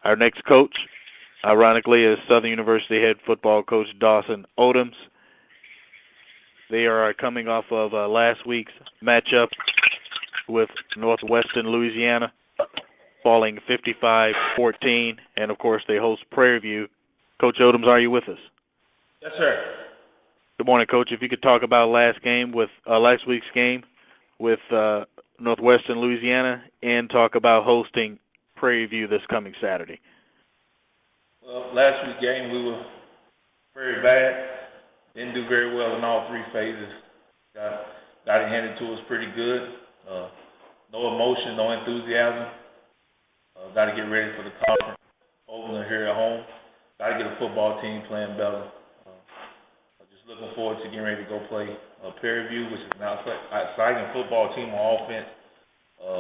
Our next coach, ironically, is Southern University head football coach Dawson Odums. They are coming off of last week's matchup with Northwestern Louisiana, falling 55-14, and of course they host Prairie View. Coach Odums, are you with us? Yes, sir. Good morning, Coach. If you could talk about last week's game with Northwestern Louisiana, and talk about hosting Prairie View this coming Saturday. Well, last week's game we were very bad. Didn't do very well in all three phases. Got it handed to us pretty good. No emotion, no enthusiasm. Got to get ready for the conference opener here at home. Got to get a football team playing better. Just looking forward to getting ready to go play Prairie View, which is an exciting football team on offense.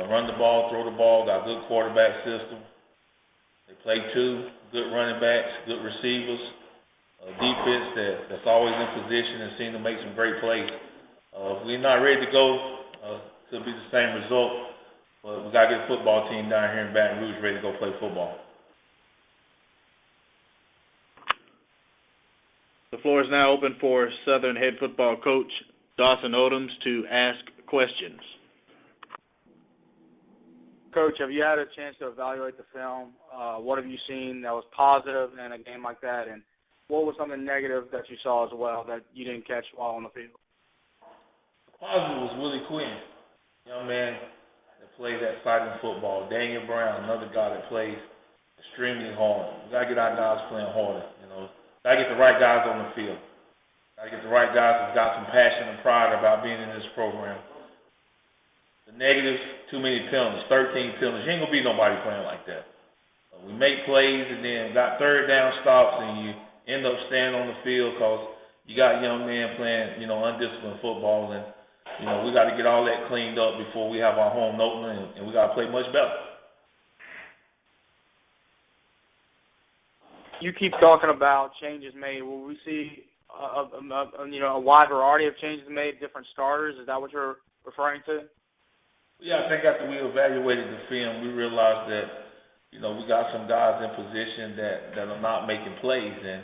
Run the ball, throw the ball, got a good quarterback system. They play two good running backs, good receivers, defense that's always in position and seem to make some great plays. If we're not ready to go, could be the same result, but we got to get a football team down here in Baton Rouge ready to go play football. The floor is now open for Southern head football coach Dawson Odums to ask questions. Coach, have you had a chance to evaluate the film? What have you seen that was positive in a game like that, and what was something negative that you saw as well that you didn't catch while on the field? Positive was Willie Quinn, young man that played that exciting football. Daniel Brown, another guy that plays extremely hard. We got to get our guys playing harder, Got to get the right guys on the field. Got to get the right guys who've got some passion and pride about being in this program. The negatives, too many penalties, 13 penalties. You ain't going to beat nobody playing like that. We make plays and then got third down stops and you end up standing on the field because you got young men playing, undisciplined football. And, we got to get all that cleaned up before we have our home opener, and we got to play much better. You keep talking about changes made. Will we see a wide variety of changes made, different starters? Is that what you're referring to? Yeah, I think after we evaluated the film, we realized that, we got some guys in position that are not making plays, and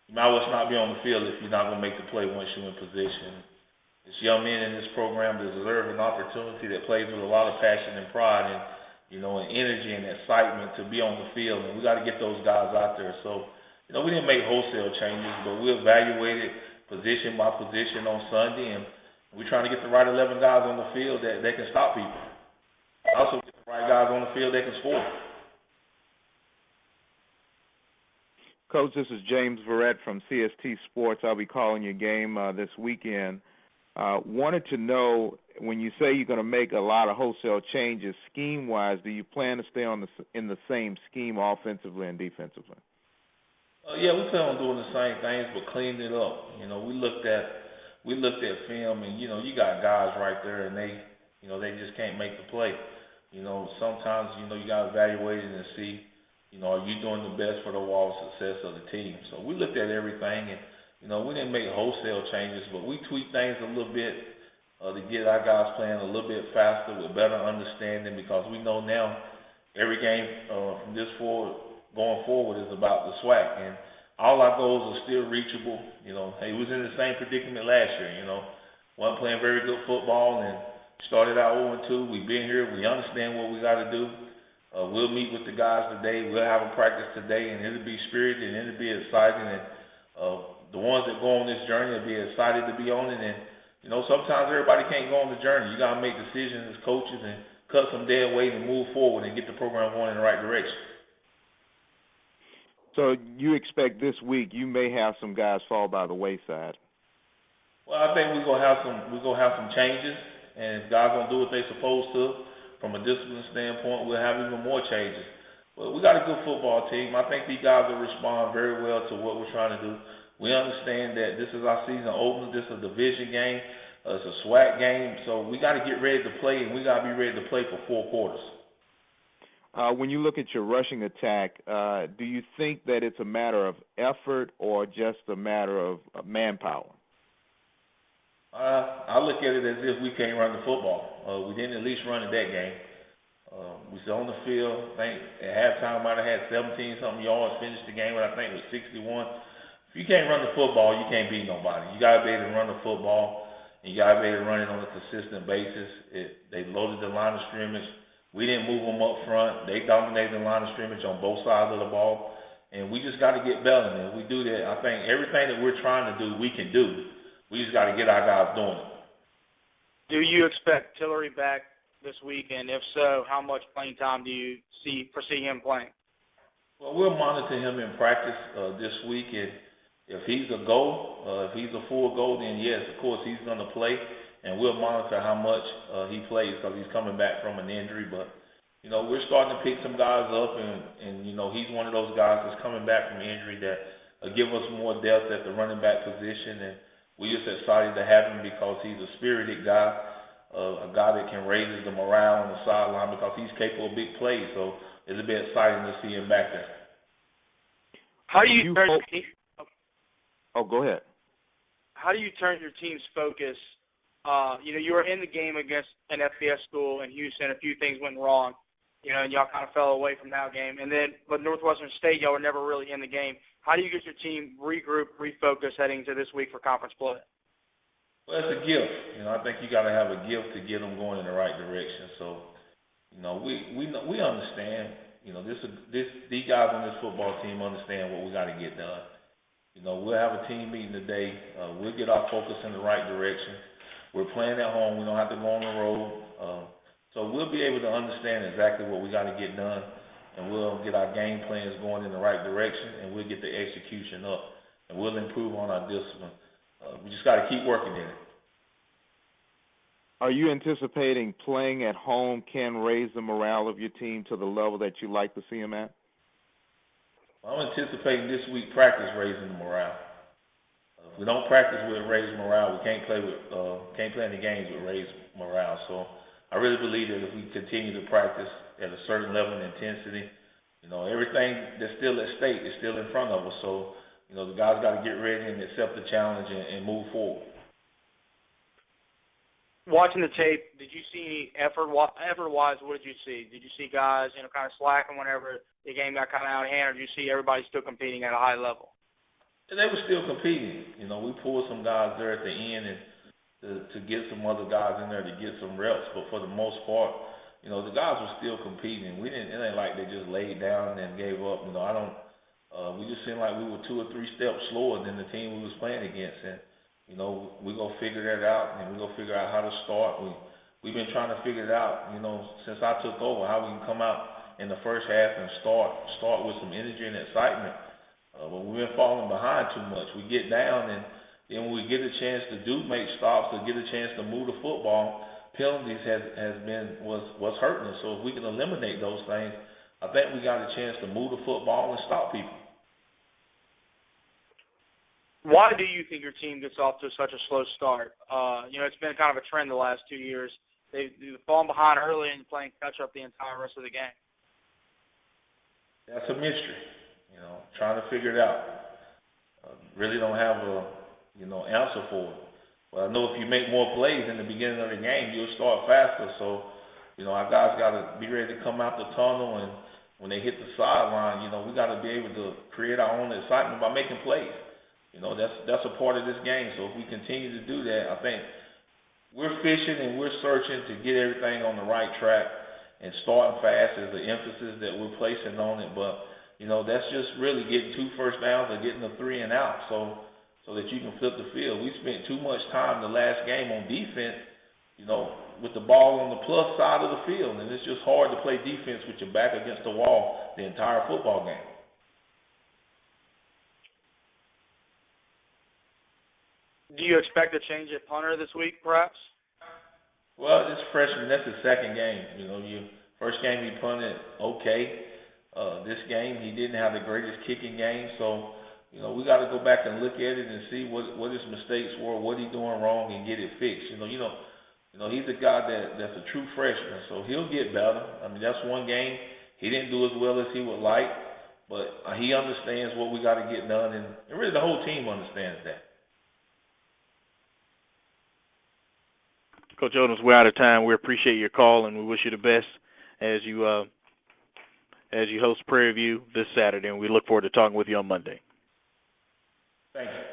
you might as well not be on the field if you're not going to make the play once you're in position. It's young men in this program that deserve an opportunity that plays with a lot of passion and pride and, and energy and excitement to be on the field, and we got to get those guys out there. So, we didn't make wholesale changes, but we evaluated position by position on Sunday, and we're trying to get the right 11 guys on the field that can stop people. Also get the right guys on the field that can score. Coach, this is James Verrett from CST Sports. I'll be calling your game this weekend. Wanted to know, when you say you're going to make a lot of wholesale changes, scheme-wise, do you plan to stay in the same scheme offensively and defensively? Yeah, we plan on doing the same things, but cleaning it up. We looked at film, and you got guys right there, and they just can't make the play. Sometimes you got to evaluate it and see, are you doing the best for the overall success of the team? So we looked at everything, and we didn't make wholesale changes, but we tweaked things a little bit to get our guys playing a little bit faster with better understanding, because we know now every game from this going forward is about the SWAC, and all our goals are still reachable. Hey, we was in the same predicament last year. Wasn't playing very good football and started out 0-2. We've been here. We understand what we got to do. We'll meet with the guys today. We'll have a practice today, and it'll be spirited and it'll be exciting. And the ones that go on this journey will be excited to be on it. And sometimes everybody can't go on the journey. You got to make decisions as coaches and cut some dead weight and move forward and get the program going in the right direction. So you expect this week you may have some guys fall by the wayside? Well, I think we're gonna have some changes, and if guys don't do what they're supposed to, from a discipline standpoint, we'll have even more changes. But we got a good football team. I think these guys will respond very well to what we're trying to do. We understand that this is our season opener. This is a division game. It's a SWAC game. So we got to get ready to play, and we got to be ready to play for 4 quarters. When you look at your rushing attack, do you think that it's a matter of effort or just a matter of manpower? I look at it as if we can't run the football. We didn't at least run in that game. we was on the field. I think at halftime might have had 17-something yards, finished the game with, I think, it was 61. If you can't run the football, you can't beat nobody. You got to be able to run the football, and you got to be able to run it on a consistent basis. They loaded the line of scrimmage. We didn't move them up front. They dominated the line of scrimmage on both sides of the ball, and we just got to get better. And if we do that, I think everything that we're trying to do, we can do. We just got to get our guys doing it. Do you expect Tillery back this week, and if so, how much playing time do you foresee him playing? Well, we'll monitor him in practice this week, and if he's a go, if he's a full go, then yes, of course he's going to play, and we'll monitor how much he plays because he's coming back from an injury. But, you know, we're starting to pick some guys up, and you know, he's one of those guys that's coming back from injury that give us more depth at the running back position, and we're just excited to have him because he's a spirited guy, a guy that can raise the morale on the sideline because he's capable of big plays. So it'll be exciting to see him back there. How do you turn? Oh, go ahead. How do you turn your team's focus? You know, you were in the game against an FBS school in Houston. A few things went wrong, you know, and y'all kind of fell away from that game. And then, but Northwestern State, y'all were never really in the game. How do you get your team regroup, refocus heading into this week for conference play? Well, it's a gift. You know, I think you got to have a gift to get them going in the right direction. So, you know, we understand. You know, these guys on this football team understand what we got to get done. You know, we'll have a team meeting today. We'll get our focus in the right direction. We're playing at home. We don't have to go on the road. So we'll be able to understand exactly what we got to get done, and we'll get our game plans going in the right direction, and we'll get the execution up, and we'll improve on our discipline. We just got to keep working in it. Are you anticipating playing at home can raise the morale of your team to the level that you like to see them at? I'm anticipating this week practice raising the morale. If we don't practice with raised morale, we can't play any games with raised morale. So I really believe that if we continue to practice at a certain level of intensity, you know, everything that's still at stake is still in front of us. So, you know, the guys got to get ready and accept the challenge and move forward. Watching the tape, did you see any effort-wise, what did you see? Did you see guys, you know, kind of slacking whenever the game got kind of out of hand, or did you see everybody still competing at a high level? And they were still competing. You know, we pulled some guys there at the end and to get some other guys in there to get some reps. But for the most part, you know, the guys were still competing. It ain't like they just laid down and gave up. You know, we just seemed like we were 2 or 3 steps slower than the team we was playing against. And, you know, we're going to figure that out, and we're going to figure out how to start. We've been trying to figure it out, you know, since I took over, how we can come out in the first half and start with some energy and excitement. But we've been falling behind too much. We get down, and then when we get a chance to make stops, to get a chance to move the football, penalties was hurting us. So if we can eliminate those things, I think we got a chance to move the football and stop people. Why do you think your team gets off to such a slow start? You know, it's been kind of a trend the last 2 years. They've fallen behind early and playing catch-up the entire rest of the game. That's a mystery, you know, trying to figure it out. Really don't have a, you know, answer for it. But I know if you make more plays in the beginning of the game, you'll start faster. So, you know, our guys got to be ready to come out the tunnel, and when they hit the sideline, you know, we got to be able to create our own excitement by making plays. You know, that's a part of this game. So if we continue to do that, I think we're fishing and we're searching to get everything on the right track, and starting fast is the emphasis that we're placing on it. But, you know, that's just really getting 2 first downs or getting a 3 and out so that you can flip the field. We spent too much time the last game on defense, you know, with the ball on the plus side of the field. And it's just hard to play defense with your back against the wall the entire football game. Do you expect a change at punter this week, perhaps? Well, this freshman, that's his second game. You know, first game he punted okay. This game he didn't have the greatest kicking game. So, you know, we got to go back and look at it and see what his mistakes were, what he's doing wrong, and get it fixed. You know, he's a guy that's a true freshman, so he'll get better. I mean, that's one game. He didn't do as well as he would like, but he understands what we got to get done, and really the whole team understands that. Coach Odums, we're out of time. We appreciate your call, and we wish you the best as you host Prairie View this Saturday, and we look forward to talking with you on Monday. Thank you.